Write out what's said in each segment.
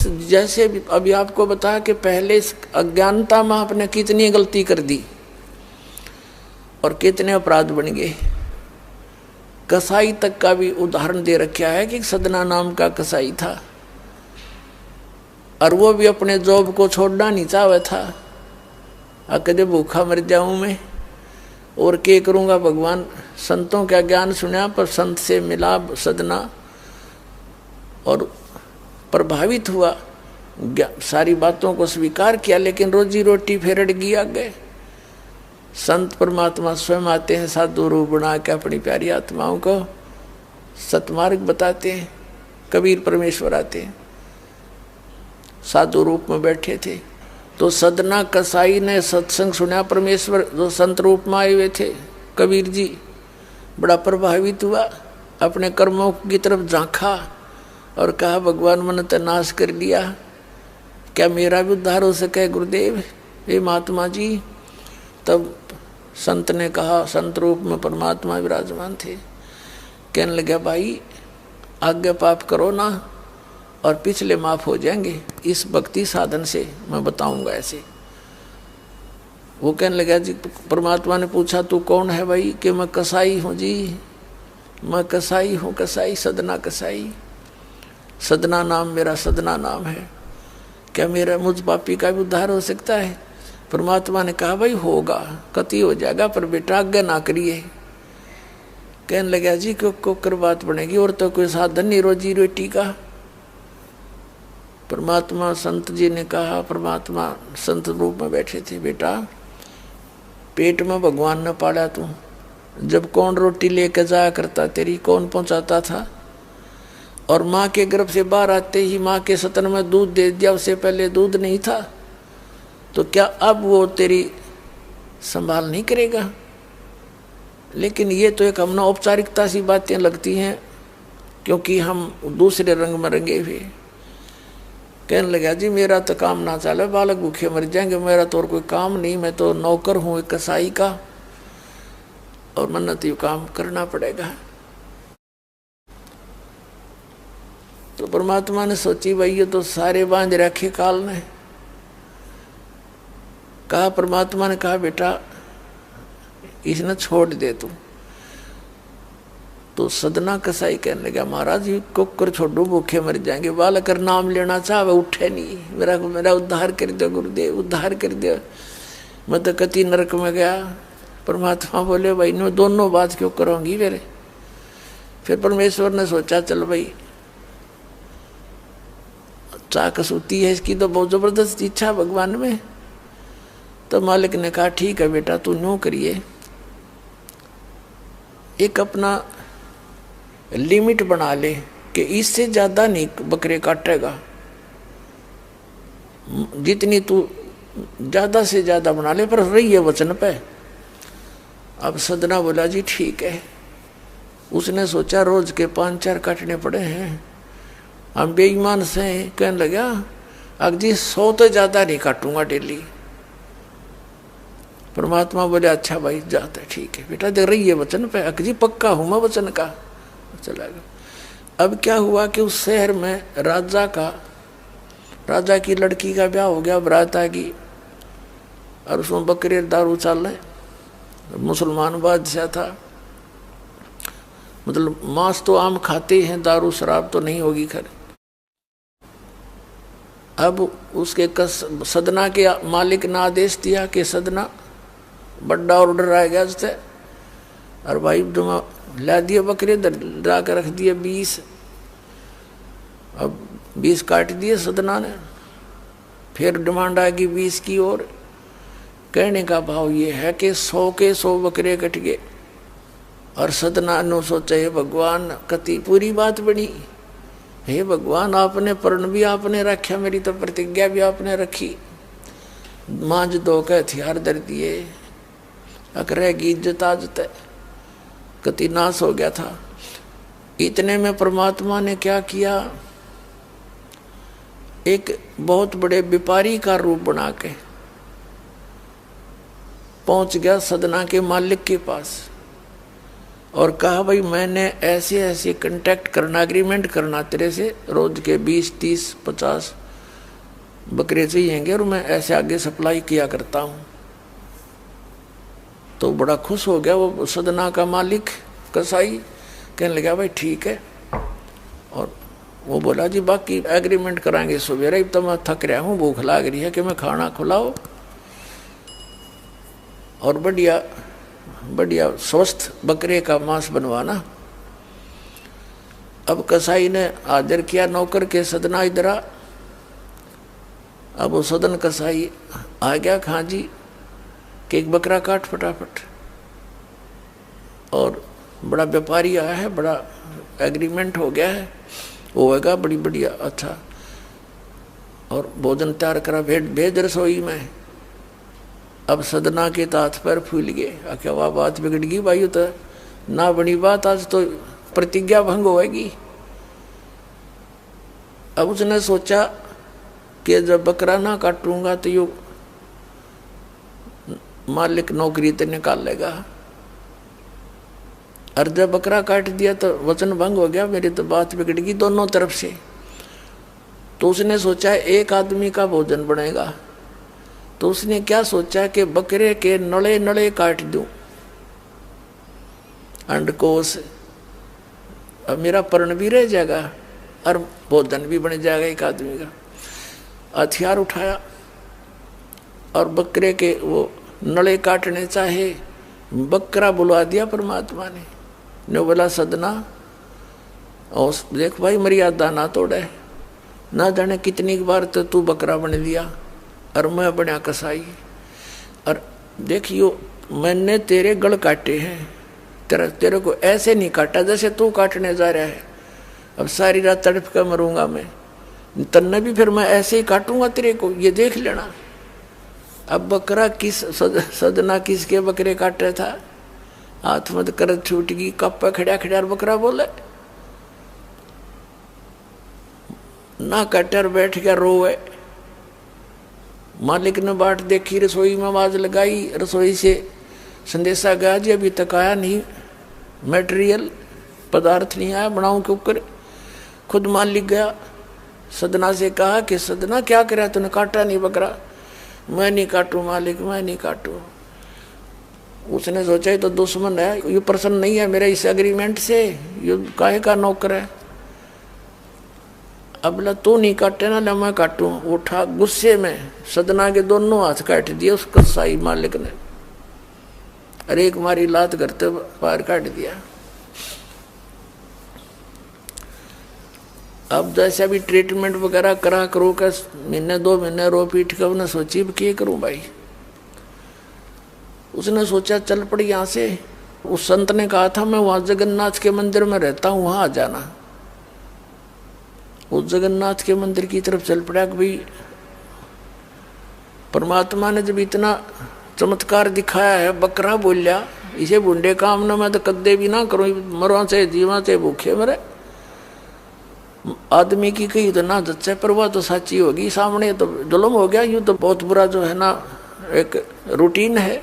जैसे अभी आपको बताया कि पहले इस अज्ञानता में आपने कितनी गलती कर दी और कितने अपराध बन गए। कसाई तक का भी उदाहरण दे रखा है कि सदना नाम का कसाई था और वो भी अपने जॉब को छोड़ना नहीं चाहता था। कदे भूखा मर जाऊं मैं और क्या करूंगा। भगवान संतों का ज्ञान सुना पर संत से मिला सदना और प्रभावित हुआ, सारी बातों को स्वीकार किया, लेकिन रोजी रोटी फिर अड़ गई आगे। संत परमात्मा स्वयं आते हैं साधु रूप बना के अपनी प्यारी आत्माओं को सतमार्ग बताते हैं। कबीर परमेश्वर आते हैं, साधु रूप में बैठे थे तो सदना कसाई ने सत्संग सुना। परमेश्वर जो संत रूप में आए हुए थे कबीर जी, बड़ा प्रभावित हुआ, अपने कर्मों की तरफ झांका और कहा भगवान मैंने तो नाश कर लिया, क्या मेरा भी उद्धार हो सके गुरुदेव, हे महात्मा जी। तब संत ने कहा, संत रूप में परमात्मा विराजमान थे, कहने लगे भाई आगे पाप करो ना और पिछले माफ हो जाएंगे, इस भक्ति साधन से मैं बताऊंगा ऐसे। वो कहने लगा जी, परमात्मा ने पूछा तू कौन है भाई, कि मैं कसाई हूँ जी, मैं कसाई हूँ, कसाई सदना कसाई, सदना नाम मेरा सदना नाम है, क्या मेरा मुझ पापी का भी उद्धार हो सकता है। परमात्मा ने कहा भाई होगा, कति हो जाएगा, पर बेटा आज्ञा ना करिए। कहने लगा जी क्यों कर बात बनेगी, और तो कोई साधन नहीं रोजी रोटी का। परमात्मा संत जी ने कहा, परमात्मा संत रूप में बैठे थे, बेटा पेट में भगवान ने पाला तू, जब कौन रोटी लेकर जाया करता तेरी, कौन पहुंचाता था, और माँ के गर्भ से बाहर आते ही माँ के सतन में दूध दे दिया, उससे पहले दूध नहीं था, तो क्या अब वो तेरी संभाल नहीं करेगा। लेकिन ये तो एक हमने औपचारिकता सी बातें लगती हैं, क्योंकि हम दूसरे रंग में रंगे हुए। कहने लगा जी मेरा तो काम ना चले, बालक भूखे मर जाएंगे, मेरा तो और कोई काम नहीं, मैं तो नौकर हूँ एक कसाई का और मन्नत यू काम करना पड़ेगा। तो परमात्मा ने सोची भाई ये तो सारे बांध रखे काल ने। कहा, परमात्मा ने कहा बेटा इसने छोड़ दे तू। तो सदना कसाई कहने लगा महाराज ये कुकर छोड़ो, भूखे मर जाएंगे, बालक नाम लेना चाहे उठे नहीं, मेरा उद्धार कर दो गुरुदेव, उद्धार कर दो, मैं तो कति नरक में गया। परमात्मा बोले भाई नो दोनों बात क्यों करोगी मेरे। फिर परमेश्वर ने सोचा चल भाई चाकस होती है इसकी तो बहुत जबरदस्त इच्छा भगवान में। तो मालिक ने कहा ठीक है बेटा तू नो करिए, एक अपना लिमिट बना ले कि इससे ज्यादा नहीं बकरे काटेगा, जितनी तू ज्यादा से ज्यादा बना ले, पर रही है वचन पे। अब सदना बोला जी ठीक है। उसने सोचा रोज के 5-4 काटने पड़े हैं, हम बेईमान से। कहने लगा अब जी 100 तो ज्यादा नहीं काटूंगा डेली। परमात्मा बोले अच्छा भाई जाता है, ठीक है बेटा दे रही है वचन पे, अकजी पक्का हूं मैं वचन का। चला गया। अब क्या हुआ कि उस शहर में राजा की लड़की का ब्याह हो गया, बारात आ गई और उसमें बकरे दारू चल रहे। मुसलमान बादशाह था, मतलब मांस तो आम खाते हैं, दारू शराब तो नहीं होगी खैर। अब उसके सदना के मालिक ने आदेश दिया कि सदना बड़ा ऑर्डर आएगा उससे, और भाई ला दिए बकरे ला कर रख दिए 20। अब 20 काट दिए सदना ने, फिर डिमांड आएगी 20 की। और कहने का भाव ये है कि 100 के 100 बकरे कट गए। और सदना ने सोचा हे भगवान कति पूरी बात बनी, हे भगवान आपने प्रण भी आपने रखा, मेरी तो प्रतिज्ञा भी आपने रखी, मांझ 2 के हथियार धर दिए, अकरेगी इज्जत आज तक कति नाश हो गया था। इतने में परमात्मा ने क्या किया, एक बहुत बड़े व्यापारी का रूप बना के पहुंच गया सदना के मालिक के पास और कहा भाई मैंने ऐसे ऐसे कांटेक्ट करना, एग्रीमेंट करना तेरे से, रोज के 20, 30, 50 बकरे चाहिएंगे और मैं ऐसे आगे सप्लाई किया करता हूँ। तो बड़ा खुश हो गया वो सदना का मालिक कसाई, कहने लगा भाई ठीक है। और वो बोला जी बाकी एग्रीमेंट कराएंगे सवेरे ही, तो मैं थक रहा हूँ, भूख लग रही है कि मैं खाना खिलाओ और बढ़िया बढ़िया स्वस्थ बकरे का मांस बनवाना। अब कसाई ने आदर किया नौकर के, सदना इधर आ। अब वो सदन कसाई आ गया, खां जी कि एक बकरा काट फटाफट। और बड़ा व्यापारी आया है, बड़ा एग्रीमेंट हो गया है, होएगा बड़ी बढ़िया अच्छा। और भोजन तैयार करा, भेज रसोई में। अब सदना के हाथ पैर फूल गए, क्या वाह बात बिगड़ गई भाई, तो ना बनी बात, आज तो प्रतिज्ञा भंग होएगी। अब उसने सोचा कि जब बकरा ना काटूंगा तो यो मालिक नौकरी तो निकालेगा, और जब बकरा काट दिया तो वचन भंग हो गया, मेरी तो बात बिगड़ गई दोनों तरफ से। तो उसने सोचा एक आदमी का भोजन बनेगा, तो उसने क्या सोचा कि बकरे के नड़े नड़े काट दूं अंडकोश, अब मेरा पर्ण भी रह जाएगा और भोजन भी बन जाएगा एक आदमी का। हथियार उठाया और बकरे के वो नड़े काटने चाहे, बकरा बुलवा दिया परमात्मा ने बोला सदना और देख भाई मर्यादा ना तोड़े, ना जाने कितनी बार तो तू बकरा बन दिया और मैं बना कसाई। और देखियो मैंने तेरे गल काटे हैं, तेरे को ऐसे नहीं काटा जैसे तू काटने जा रहा है। अब सारी रात तड़प कर मरूंगा मैं, तन्ने भी फिर मैं ऐसे ही काटूंगा तेरे को, ये देख लेना। अब बकरा किस सदना किसके बकरे काट रहा था, हाथ मत कर छूट गई, कप पे खड़ा खड़ा बकरा बोले ना, कटर बैठ गया रोए। मालिक ने बाट देखी, रसोई में आवाज लगाई, रसोई से संदेशा गया जी अभी तक आया नहीं, मटेरियल पदार्थ नहीं आया, बनाऊं क्यों कर। खुद मालिक गया, सदना से कहा कि सदना क्या करा तूने, काटा नहीं बकरा। मैं नहीं काटू मालिक, मैं नहीं काटू। उसने सोचा ये तो दुश्मन है, ये प्रसन्न नहीं है मेरे इस एग्रीमेंट से, ये काहे का नौकर है। अब बोला तू नहीं काटे ना, मैं काटू। उठा गुस्से में सदना के दोनों हाथ काट दिए उस कसाई मालिक ने, अरे एक मारी लात करते पार काट दिया। अब जैसे अभी ट्रीटमेंट वगैरह करा करो का, महीने 2 महीने रो पीट कर उन्हें सोची क्या करूं भाई। उसने सोचा चल पड़ी यहाँ से। उस संत ने कहा था मैं वहां जगन्नाथ के मंदिर में रहता हूँ, वहां आ जाना। उस जगन्नाथ के मंदिर की तरफ चल पड़ा कि भाई परमात्मा ने जब इतना चमत्कार दिखाया है, बकरा बोलिया इसे बुंडे काम ना मैं तो कदे भी ना करूं, मरवा से जीवा से भूखे मरे। आदमी की कही तो ना जच्चे, पर वह तो सच्ची होगी, सामने तो जुल्म हो गया। यूं तो बहुत बुरा जो है ना एक रूटीन है,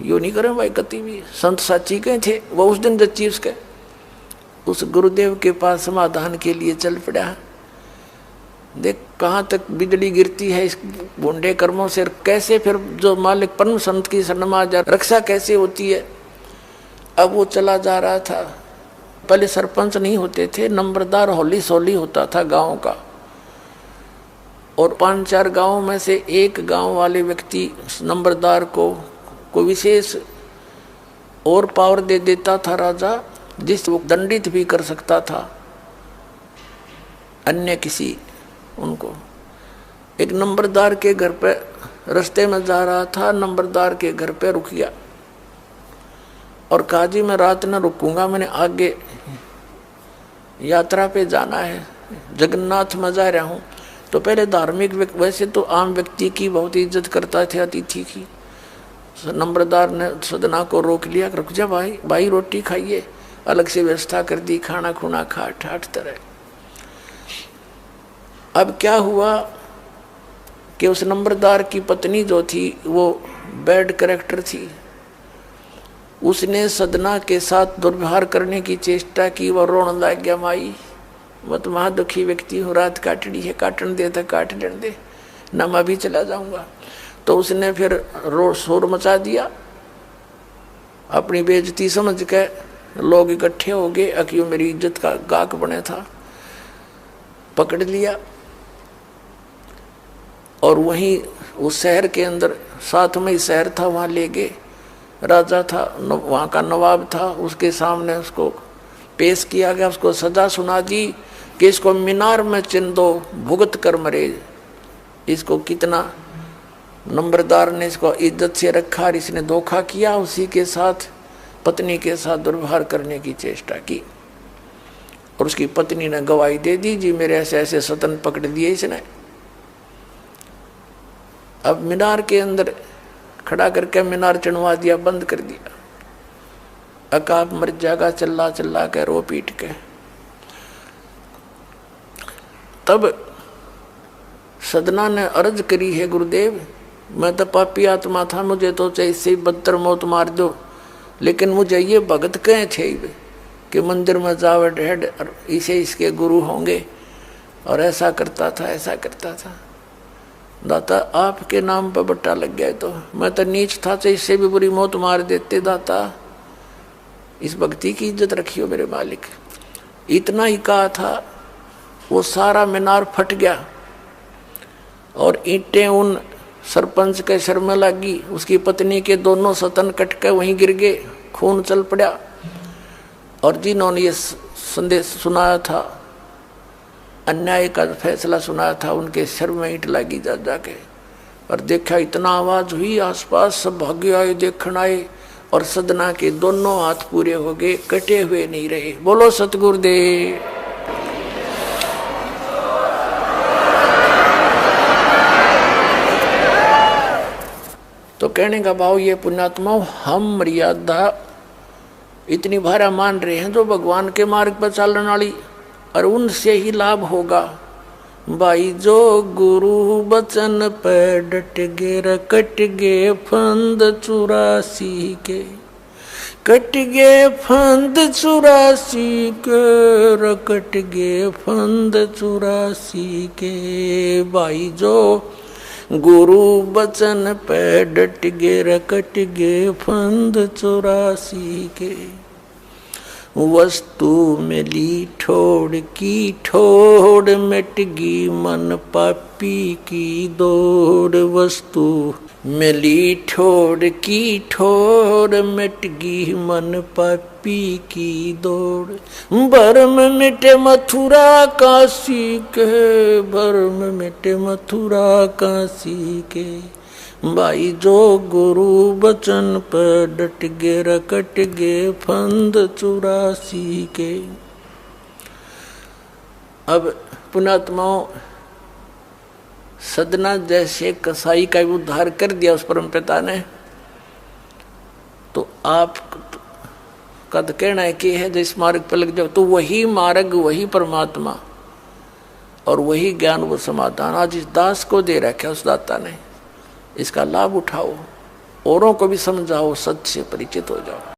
यूं नहीं करें भाई कति भी। संत साची कहे थे वो उस दिन जच्ची उसके, उस गुरुदेव के पास समाधान के लिए चल पड़ा। देख कहाँ तक बिजली गिरती है इस बुंडे कर्मों से, कैसे फिर जो मालिक परम संत की शरण में आ जा रक्षा कैसे होती है। अब वो चला जा रहा था, पहले सरपंच नहीं होते थे, नंबरदार होली सोली होता था गांव का, और 5-4 गांव में से एक गांव वाले व्यक्ति नंबरदार को विशेष और पावर दे देता था राजा, जिस वो दंडित भी कर सकता था अन्य किसी उनको। एक नंबरदार के घर पे रास्ते में जा रहा था, नंबरदार के घर पे रुक गया और कहा जी मैं रात न रुकूंगा, मैंने आगे यात्रा पे जाना है, जगन्नाथ में जा रहा हूँ। तो पहले धार्मिक वैसे तो आम व्यक्ति की बहुत इज्जत करता थे, अतिथि की। नंबरदार ने सदना को रोक लिया, रुक जा भाई रोटी खाइए, अलग से व्यवस्था कर दी, खाना खुना खा ठाठ तरह। अब क्या हुआ कि उस नंबरदार की पत्नी जो थी वो बैड कैरेक्टर थी, उसने सदना के साथ दुर्व्यवहार करने की चेष्टा की। वह रोने लग गया, माई मत महा दुखी व्यक्ति हो, रात काटड़ी है, काटन दे तो काट लेने दे ना, मैं भी चला जाऊंगा। तो उसने फिर शोर मचा दिया, अपनी बेइज्जती समझ के लोग इकट्ठे हो गए, अक्यों मेरी इज्जत का गाक बने था, पकड़ लिया और वहीं उस शहर के अंदर, साथ में ही शहर था, वहाँ ले गए। राजा था, वहाँ का नवाब था, उसके सामने उसको पेश किया गया, उसको सजा सुना दी कि इसको मीनार में चिन दो, भुगत कर मरे। इसको कितना नंबरदार ने इसको इज्जत से रखा और इसने धोखा किया, उसी के साथ पत्नी के साथ दुर्व्यवहार करने की चेष्टा की। और उसकी पत्नी ने गवाही दे दी, जी मेरे ऐसे ऐसे सतन पकड़ दिए इसने। अब मीनार के अंदर खड़ा करके मीनार चढ़वा दिया, बंद कर दिया। अकाब मर जाएगा, चिल्ला चिल्ला के रो पीट के। तब सदना ने अर्ज करी है, गुरुदेव मैं तो पापी आत्मा था, मुझे तो चाहे इससे बदतर मौत मार दो, लेकिन मुझे ये भगत कहे थे कि मंदिर में जावे ढेड इसे इसके गुरु होंगे, और ऐसा करता था ऐसा करता था। दाता आपके नाम पर बट्टा लग गया, तो मैं तो नीच था, तो इससे भी बुरी मौत मार देते। दाता इस भक्ति की इज्जत रखियो मेरे मालिक। इतना ही कहा था, वो सारा मीनार फट गया और ईंटें उन सरपंच के सर में लगी, उसकी पत्नी के दोनों सतन कट के वहीं गिर गए, खून चल पड़ा। और जिन्होंने ये संदेश सुनाया था, अन्याय का फैसला सुनाया था, उनके सर में ईंट लगी जा जाके। और देखा इतना आवाज हुई, आसपास सब भागे आए, देखने आए, और सदना के दोनों हाथ पूरे हो गए, कटे हुए नहीं रहे। बोलो सतगुरुदेव। तो कहने का भाव ये पुण्यात्मा, हम मर्यादा इतनी भारा मान रहे हैं जो भगवान के मार्ग पर चलने वाली, और उनसे ही लाभ होगा। भाई जो गुरु बचन पे डट गे, कट गे फंद 84 के, कट गे फंद 84 के, कट गे फंद 84 के। भाई जो गुरु बचन पे डट गे, कट गे फंद 84 के। वस्तु मिली ठोड़ की ठोड़, मिटगी मन पापी की दौड़। वस्तु मिली ठोड़ की ठोड़, मिटगी मन पापी की दौड़। भरम मिटे मथुरा काशी के, भरम मिटे मथुरा काशी के। भाई जो गुरु बचन पर डट गे, कट गे फंद 84 के। अब पुण्यात्माओं, सदना जैसे कसाई का उद्धार कर दिया उस परम पिता ने, तो आप का तो कहना है कि है जिस मार्ग पर लग जाओ, तो वही मार्ग, वही परमात्मा और वही ज्ञान, वो समाधान आज इस दास को दे रखा है उस दाता ने। इसका लाभ उठाओ, औरों को भी समझाओ, सत्य से परिचित हो जाओ।